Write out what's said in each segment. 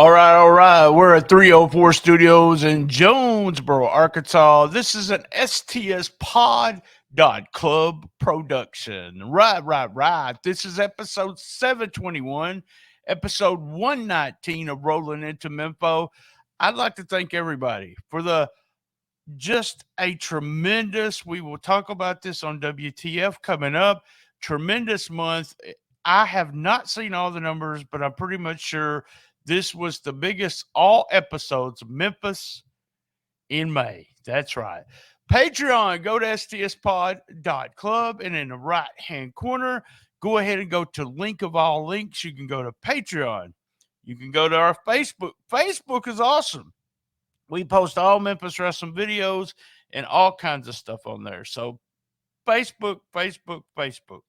All right. We're at 304 Studios in Jonesboro, Arkansas. This is an STS Pod Club production. Right. This is episode 721, episode 119 of Rollin Into Mempho. I'd like to thank everybody for just a tremendous, we will talk about this on WTF coming up, tremendous month. I have not seen all the numbers, but I'm pretty much sure this was the biggest all episodes of Memphis in May. That's right. Patreon, go to stspod.club, and in the right-hand corner, go ahead and go to link of all links. You can go to Patreon. You can go to our Facebook. Facebook is awesome. We post all Memphis wrestling videos and all kinds of stuff on there. So Facebook. All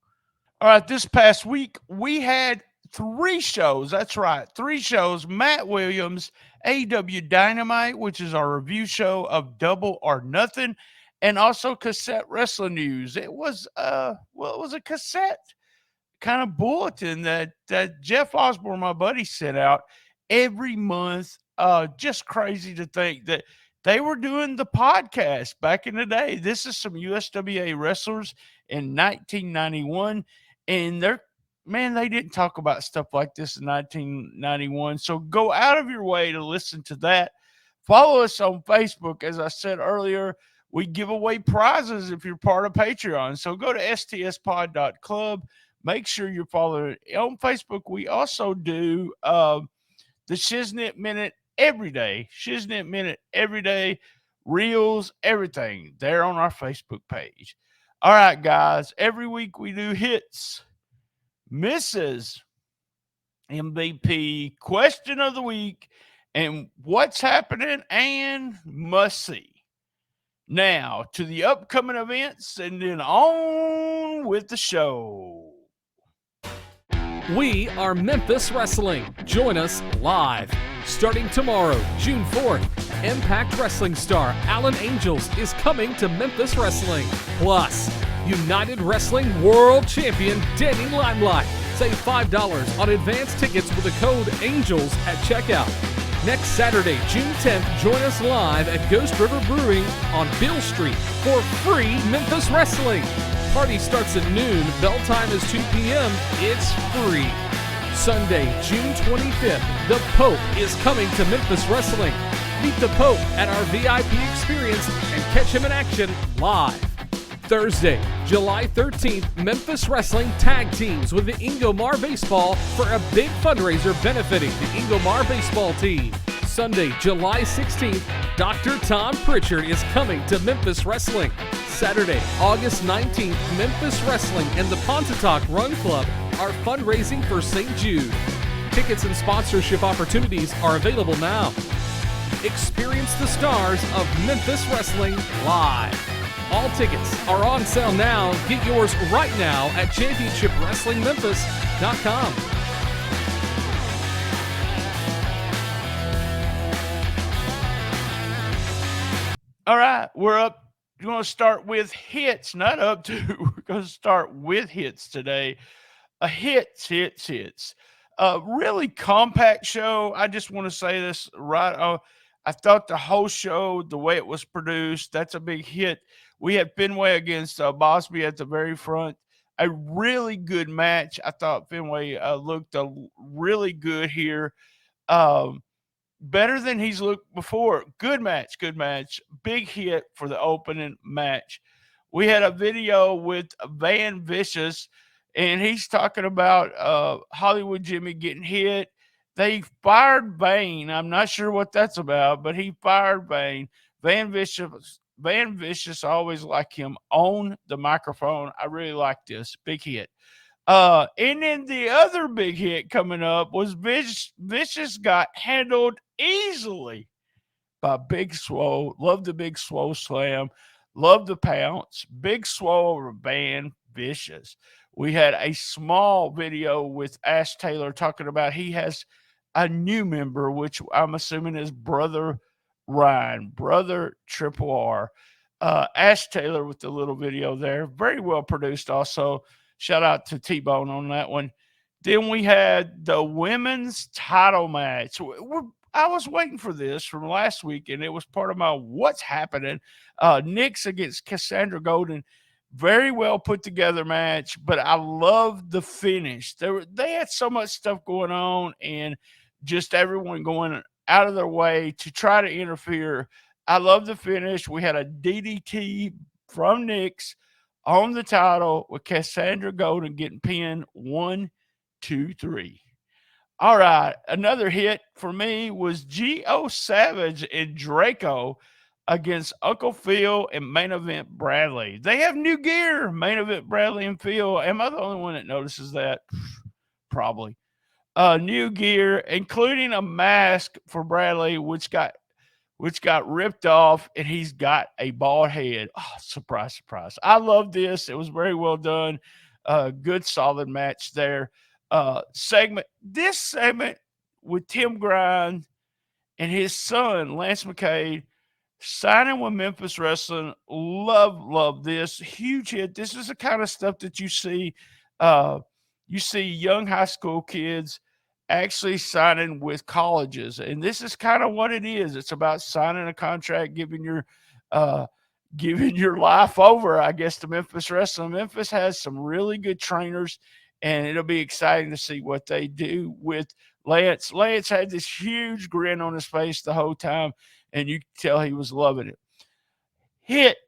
right, this past week, we had 3 shows. That's right, 3 shows. Matt Williams, AW Dynamite, which is our review show of Double or Nothing, and also Cassette Wrestling News. It was it was a cassette kind of bulletin that Jeff Osborne, my buddy, sent out every month. Just crazy to think that they were doing the podcast back in the day. This is some USWA wrestlers in 1991, and they didn't talk about stuff like this in 1991. So go out of your way to listen to that. Follow us on Facebook. As I said earlier, we give away prizes if you're part of Patreon. So go to stspod.club. Make sure you're following on Facebook. We also do the Shiznit Minute every day. Shiznit Minute every day. Reels, everything. There on our Facebook page. All right, guys. Every week we do hits, misses, MVP, question of the week, and what's happening and must see. Now to the upcoming events, and then on with the show. We are Memphis Wrestling. Join us live. Starting tomorrow, June 4th, Impact Wrestling star Alan Angels is coming to Memphis Wrestling. Plus, United Wrestling World Champion Danny Limelight. Save $5 on advance tickets with the code ANGELS at checkout. Next Saturday, June 10th, join us live at Ghost River Brewing on Beale Street for free Memphis Wrestling. Party starts at noon. Bell time is 2 p.m. It's free. Sunday, June 25th, the Pope is coming to Memphis Wrestling. Meet the Pope at our VIP experience and catch him in action live. Thursday, July 13th, Memphis Wrestling tag teams with the Ingomar Baseball for a big fundraiser benefiting the Ingomar Baseball team. Sunday, July 16th, Dr. Tom Prichard is coming to Memphis Wrestling. Saturday, August 19th, Memphis Wrestling and the Pontotoc Run Club are fundraising for St. Jude. Tickets and sponsorship opportunities are available now. Experience the stars of Memphis Wrestling live. All tickets are on sale now. Get yours right now at championshipwrestlingmemphis.com. All right, we're up. We're going to start with hits, not up to. We're going to start with hits today. Hits. Really compact show. I just want to say this right. I thought the whole show, the way it was produced, that's a big hit. We had Fenway against Bosby at the very front. A really good match. I thought Fenway looked really good here. Better than he's looked before. Good match. Big hit for the opening match. We had a video with Van Vicious, and he's talking about Hollywood Jimmy getting hit. They fired Vane. I'm not sure what that's about, but he fired Vane. Van Vicious, always like him on the microphone. I really like this. Big hit. And then the other big hit coming up was Vicious got handled easily by Big Swole. Love the Big Swole slam. Love the pounce. Big Swole over Van Vicious. We had a small video with Ash Taylor talking about he has a new member, which I'm assuming is Brother Ryan, Brother Triple R. Ash Taylor with the little video there. Very well produced also. Shout out to T-Bone on that one. Then we had the women's title match. I was waiting for this from last week, and it was part of my what's happening. Nyx against Cassandra Golden. Very well put together match, but I loved the finish. They had so much stuff going on, and just everyone going out of their way to try to interfere. I love the finish. We had a DDT from Nyx on the title with Cassandra Golden getting pinned 1, 2, 3. All right, another hit for me was G.O. Savage and Draco against Uncle Phil and Main Event Bradley. They have new gear, Main Event Bradley and Phil. Am I the only one that notices that? Probably. New gear, including a mask for Bradley, which got ripped off, and he's got a bald head. Oh, surprise, surprise. I love this. It was very well done. Good, solid match there. This segment with Tim Grind and his son, Lance McCade, signing with Memphis Wrestling. Love this. Huge hit. This is the kind of stuff that you see young high school kids actually signing with colleges, and this is kind of what it is. It's about signing a contract, giving your life over, I guess, to Memphis Wrestling. Memphis has some really good trainers, and it'll be exciting to see what they do with Lance. Lance had this huge grin on his face the whole time, and you could tell he was loving it. Hit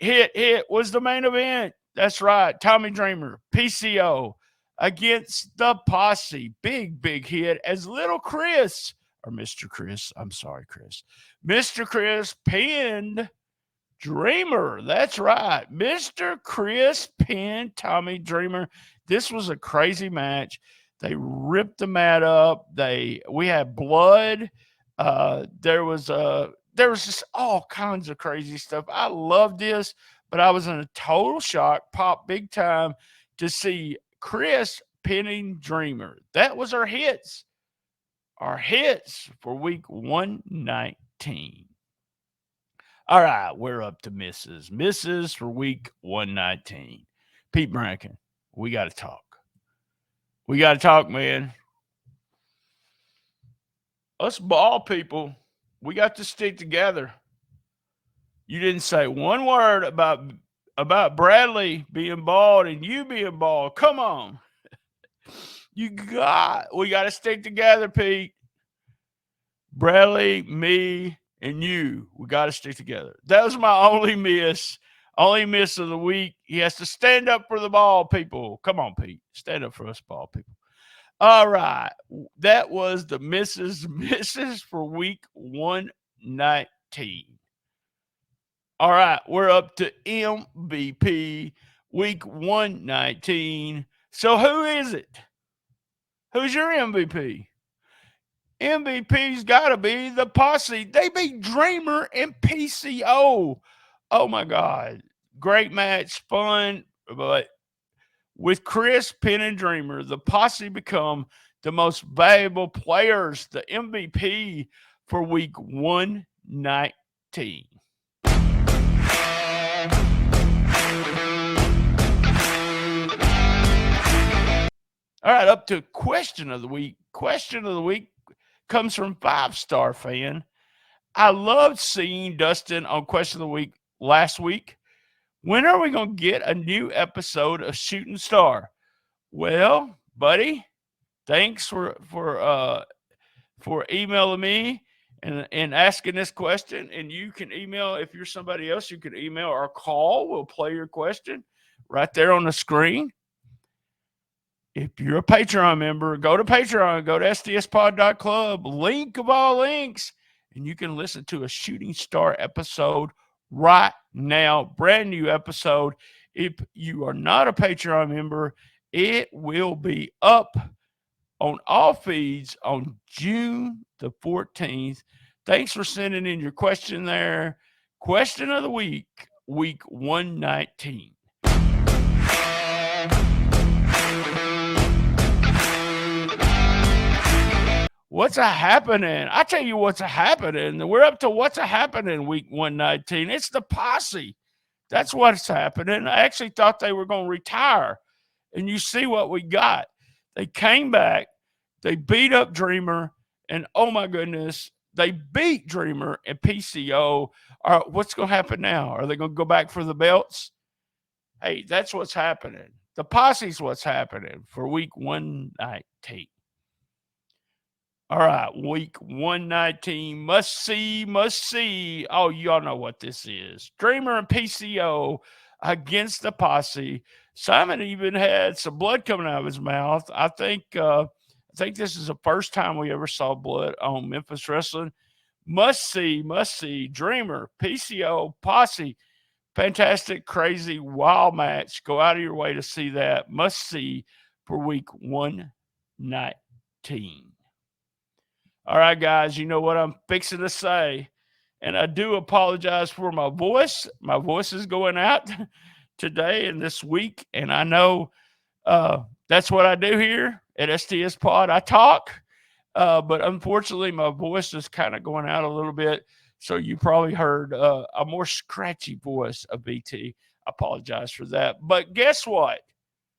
was the main event. That's right. Tommy Dreamer, PCO, against the Posse. Big hit as little Chris, or Mr. Chris, I'm sorry, Chris. Mr. Chris pinned Dreamer. That's right. Mr. Chris pinned Tommy Dreamer. This was a crazy match. They ripped the mat up. We had blood. There was just all kinds of crazy stuff. I loved this, but I was in a total shock, popped big time to see Chris pinning Dreamer. That was our hits. Our hits for week 119. All right, we're up to misses. Misses for week 119. Pete Brankin, we got to talk. We got to talk, man. Us ball people, we got to stick together. You didn't say one word about Bradley being bald and you being bald. Come on. We got to stick together, Pete. Bradley, me, and you. We got to stick together. That was my only miss of the week. He has to stand up for the ball, people. Come on, Pete. Stand up for us ball people. All right. That was the misses for week 119. All right. We're up to MVP week 119. So who is it? Who's your MVP? MVP's got to be the Posse. They beat Dreamer and PCO. Oh, my God. Great match, fun, but with Chris, Penn, and Dreamer, the Posse become the most valuable players, the MVP for week 119. All right, up to question of the week. Question of the week comes from 5-star fan. I loved seeing Dustin on Question of the Week last week. When are we going to get a new episode of Shooting Star? Well, buddy, thanks for emailing me and asking this question. And you can email, if you're somebody else, you can email or call. We'll play your question right there on the screen. If you're a Patreon member, go to Patreon, go to stspod.club, link of all links, and you can listen to a Shooting Star episode right now, brand new episode. If you are not a Patreon member, it will be up on all feeds on June the 14th. Thanks for sending in your question there. Question of the week, week 119. What's happening? I tell you what's happening. We're up to what's happening week 119. It's the Posse. That's what's happening. I actually thought they were going to retire. And you see what we got. They came back. They beat up Dreamer, and oh my goodness, they beat Dreamer and PCO. What's going to happen now? Are they going to go back for the belts? Hey, that's what's happening. The posse's what's happening for week 119. All right, week 119, must see. Oh, y'all know what this is. Dreamer and PCO against the posse. Simon even had some blood coming out of his mouth. I think this is the first time we ever saw blood on Memphis Wrestling. Must see. Dreamer, PCO, posse. Fantastic, crazy, wild match. Go out of your way to see that. Must see for week 119. All right, guys, you know what I'm fixing to say. And I do apologize for my voice. My voice is going out today and this week. And I know that's what I do here at STS Pod. I talk, but unfortunately, my voice is kind of going out a little bit. So you probably heard a more scratchy voice of BT. I apologize for that. But guess what?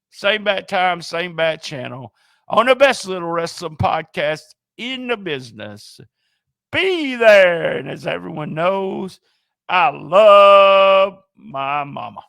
Same bat time, same bat channel on the best little wrestling podcast in the business. Be there. And as everyone knows, I love my mama.